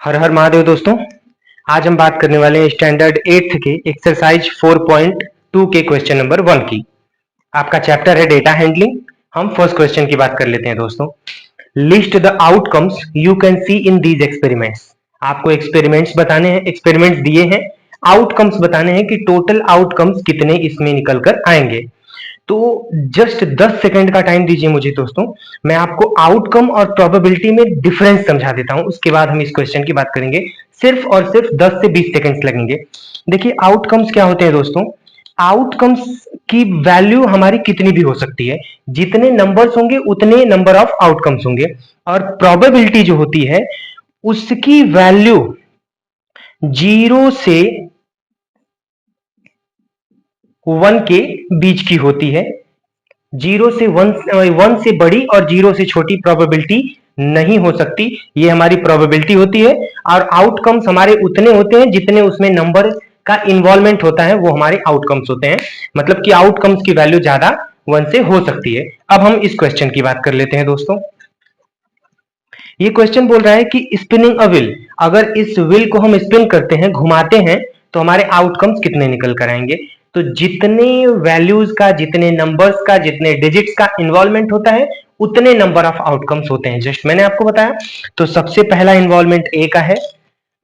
हर हर महादेव दोस्तों। आज हम बात करने वाले हैं स्टैंडर्ड 8th के एक्सरसाइज 4.2 के क्वेश्चन नंबर 1 की। आपका चैप्टर है डेटा हैंडलिंग। हम फर्स्ट क्वेश्चन की बात कर लेते हैं दोस्तों। List the outcomes you can see in these experiments. आपको एक्सपेरिमेंट्स बताने हैं, एक्सपेरिमेंट्स दिए हैं, आउटकम्स बताने हैं कि टोटल आउटकम्स कितने इसमें निकल कर आएंगे। तो जस्ट 10 सेकंड का टाइम दीजिए मुझे दोस्तों, मैं आपको आउटकम और प्रोबेबिलिटी में डिफरेंस समझा देता हूं। उसके बाद हम इस क्वेश्चन की बात करेंगे। सिर्फ और सिर्फ 10 से 20 सेकंड्स लगेंगे। देखिए आउटकम्स क्या होते हैं दोस्तों। आउटकम्स की वैल्यू हमारी कितनी भी हो सकती है, जितने नंबर्स होंगे उतने नंबर ऑफ आउटकम्स होंगे। और प्रोबेबिलिटी जो होती है उसकी वैल्यू 0 से 1 के बीच की होती है। 0 से 1 से बड़ी और 0 से छोटी प्रोबेबिलिटी नहीं हो सकती। ये हमारी प्रोबेबिलिटी होती है। और आउटकम्स हमारे उतने होते हैं जितने उसमें नंबर का इन्वॉल्वमेंट होता है, वो हमारे आउटकम्स होते हैं। मतलब कि आउटकम्स की वैल्यू ज्यादा 1 से हो सकती है। अब हम इस क्वेश्चन की बात कर लेते हैं दोस्तों। ये क्वेश्चन बोल रहा है कि स्पिनिंग अ व्हील, अगर इस व्हील को हम स्पिन करते हैं, घुमाते हैं, तो हमारे आउटकम्स कितने निकल कर आएंगे। तो जितने वैल्यूज का, जितने नंबर्स का, जितने डिजिट्स का इन्वॉल्वमेंट होता है उतने नंबर ऑफ आउटकम्स होते हैं। जस्ट मैंने आपको बताया। तो सबसे पहला इन्वॉल्वमेंट ए का है,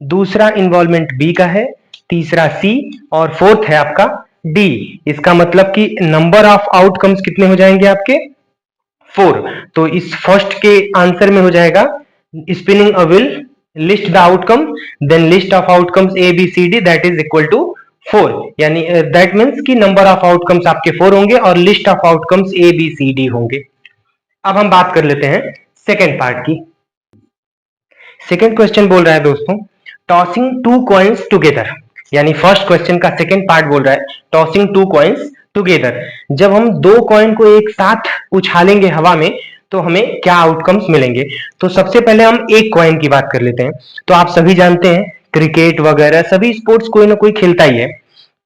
दूसरा इन्वॉल्वमेंट बी का है, तीसरा सी और फोर्थ है आपका डी। इसका मतलब कि नंबर ऑफ आउटकम्स कितने हो जाएंगे आपके 4। तो इस फर्स्ट के आंसर में हो जाएगा spinning a wheel, list the outcome, then list of outcomes A B C D that is equal to 4। यानी दैट मीन्स कि नंबर ऑफ आउटकम्स आपके 4 होंगे और list of outcomes A B C D होंगे। अब हम बात कर लेते हैं सेकेंड पार्ट की। सेकेंड क्वेश्चन बोल रहा है दोस्तों, टॉसिंग 2 कॉइन्स टुगेदर। यानी फर्स्ट क्वेश्चन का सेकेंड पार्ट बोल रहा है टॉसिंग 2 कॉइन्स टुगेदर। जब हम 2 कॉइन को एक साथ उछालेंगे हवा में तो हमें क्या आउटकम्स मिलेंगे। तो सबसे पहले हम एक कॉइन की बात कर लेते हैं। तो आप सभी जानते हैं क्रिकेट वगैरह सभी स्पोर्ट्स कोई ना कोई खेलता ही है।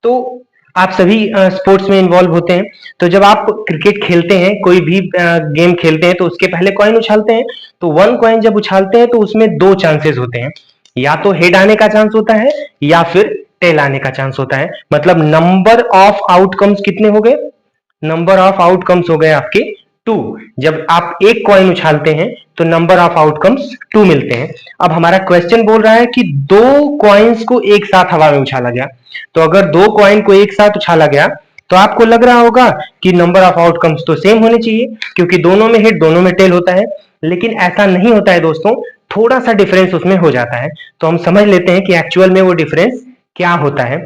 तो आप सभी स्पोर्ट्स में इन्वॉल्व होते हैं। तो जब आप क्रिकेट खेलते हैं, कोई भी गेम खेलते हैं, तो उसके पहले कॉइन उछालते हैं। तो 1 कॉइन जब उछालते हैं तो उसमें 2 चांसेस होते हैं, या तो हेड आने का चांस होता है या फिर टेल आने का चांस होता है। मतलब नंबर ऑफ आउटकम्स कितने हो गए, नंबर ऑफ आउटकम्स हो गए आपके 2। जब आप एक कॉइन उछालते हैं तो नंबर ऑफ आउटकम्स 2 मिलते हैं। अब हमारा क्वेश्चन बोल रहा है कि 2 कॉइन्स को एक साथ हवा में उछाला गया। तो अगर 2 कॉइन को एक साथ उछाला गया तो आपको लग रहा होगा कि नंबर ऑफ आउटकम्स तो सेम होने चाहिए, क्योंकि दोनों में हेड दोनों में टेल होता है। लेकिन ऐसा नहीं होता है दोस्तों, थोड़ा सा डिफरेंस उसमें हो जाता है। तो हम समझ लेते हैं कि एक्चुअल में वो डिफरेंस क्या होता है।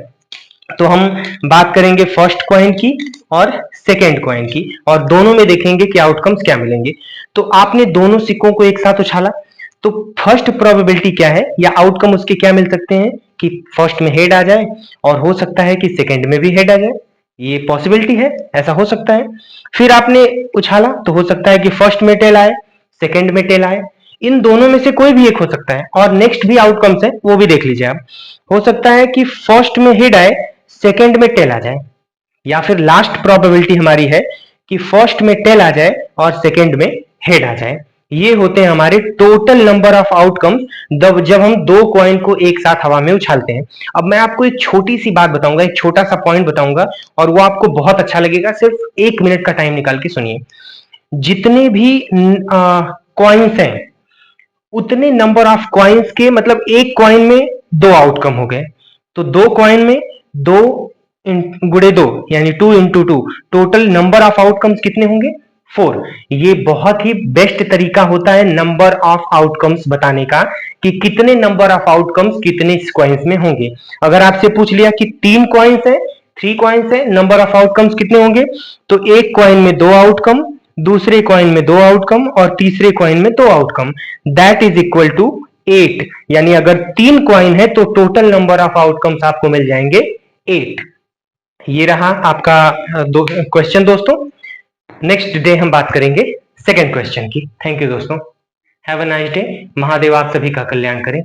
तो हम बात करेंगे फर्स्ट कॉइन की और सेकेंड कॉइन की, और दोनों में देखेंगे कि आउटकम्स क्या मिलेंगे। तो आपने दोनों सिक्कों को एक साथ उछाला, तो फर्स्ट प्रोबेबिलिटी क्या है या आउटकम उसके क्या मिल सकते हैं कि फर्स्ट में हेड आ जाए, और हो सकता है कि सेकेंड में भी हेड आ जाए। ये पॉसिबिलिटी है, ऐसा हो सकता है। फिर आपने उछाला तो हो सकता है कि फर्स्ट में टेल आए, सेकेंड में टेल आए। इन दोनों में से कोई भी एक हो सकता है। और नेक्स्ट भी आउटकम्स है, वो भी देख लीजिए आप। हो सकता है कि फर्स्ट में हेड आए, सेकेंड में टेल आ जाए, या फिर लास्ट प्रोबेबिलिटी हमारी है कि फर्स्ट में टेल आ जाए और सेकेंड में हेड आ जाए। ये होते हैं हमारे टोटल नंबर ऑफ आउटकम्स जब हम 2 कॉइन को एक साथ हवा में उछालते हैं। अब मैं आपको एक छोटी सी बात बताऊंगा, एक छोटा सा पॉइंट बताऊंगा, और वो आपको बहुत अच्छा लगेगा। सिर्फ 1 मिनट का टाइम निकाल के सुनिए। जितने भी कॉइन्स हैं उतने नंबर ऑफ कॉइन्स के, मतलब एक कॉइन में 2 आउटकम हो गए। तो 2 कॉइन में 2 गुड़े 2 यानी 2 into 2, total number of outcomes कितने होंगे 4। ये बहुत ही बेस्ट तरीका होता है नंबर ऑफ आउटकम्स बताने का, कि कितने नंबर ऑफ आउटकम्स कितने कॉइन्स में होंगे। अगर आपसे पूछ लिया कि 3 कॉइन्स है, 3 कॉइन्स है, नंबर ऑफ आउटकम्स कितने होंगे, तो एक कॉइन में 2 आउटकम, दूसरे कॉइन में 2 आउटकम और तीसरे कॉइन में 2 outcome, that is equal to 8। यानी अगर 3 कॉइन है तो टोटल नंबर ऑफ आउटकम्स आपको मिल जाएंगे 8। ये रहा आपका क्वेश्चन दोस्तों। नेक्स्ट डे हम बात करेंगे सेकेंड क्वेश्चन की। थैंक यू दोस्तों, have a nice day. Mahadev आप सभी का कल्याण करें।